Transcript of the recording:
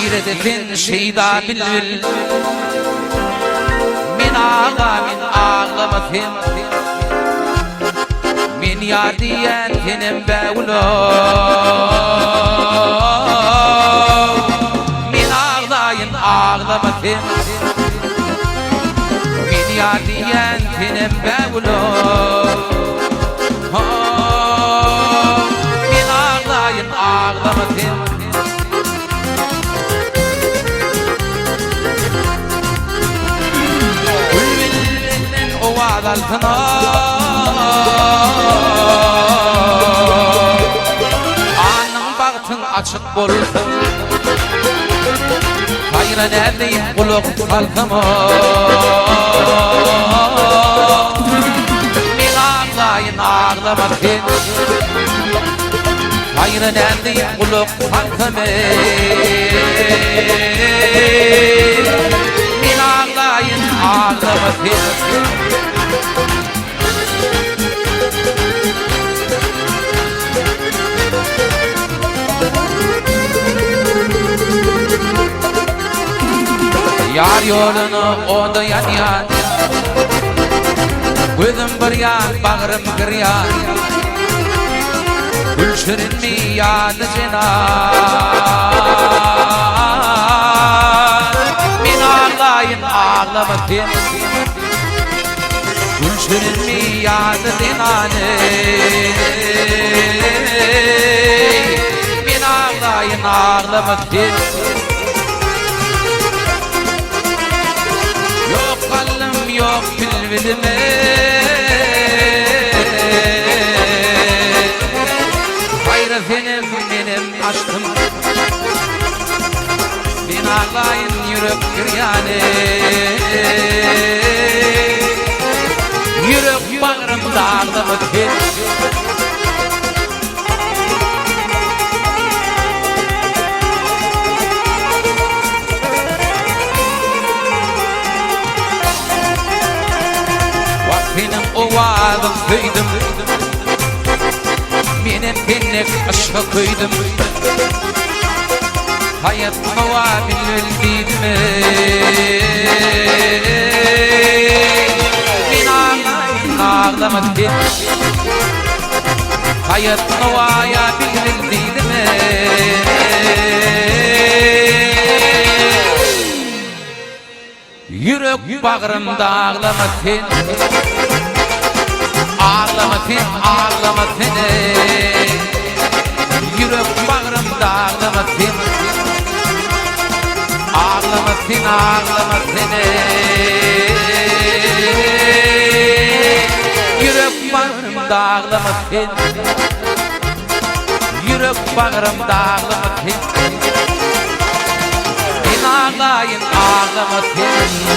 Bir hedefin şeyda bilbil Min ağlamasın Min yadiyetim bevlo Min ağlamasın Min yadiyetim bevlo Min ağlamasın Altına Anın baktın açık bolsun Hayra neredeyim kuluk halkımı Min ağlayın ağlamasın Hayra neredeyim kuluk halkımı Min ağlayın ağlamasın Yar yolunu onda yan yan Gözüm bir yan, bağrım bir yan Gülşirin mi yadı cinan Min ağlayın ağlamasın Gülşirin mi yadı cinan Min ağlayın ağlamasın Yok bilbilime Hayra benim aşkım Bin ağlayın yürek giryani Yürek bağrımda ağlamak Benim ovadım kıydım Benim pinnek aşka kıydım Hayat hava bilildiydim Min ağlamadım Hayat havaya bilildiydim Yürek bağrımda ağlamasın Ağlamasın, ağlamasın Yürek bağrımda ağlamasın Ağlamasın, ağlamasın Yürek bağrımda ağlamasın Yürek bağrımda ağlamasın Min ağlayın ağlamasın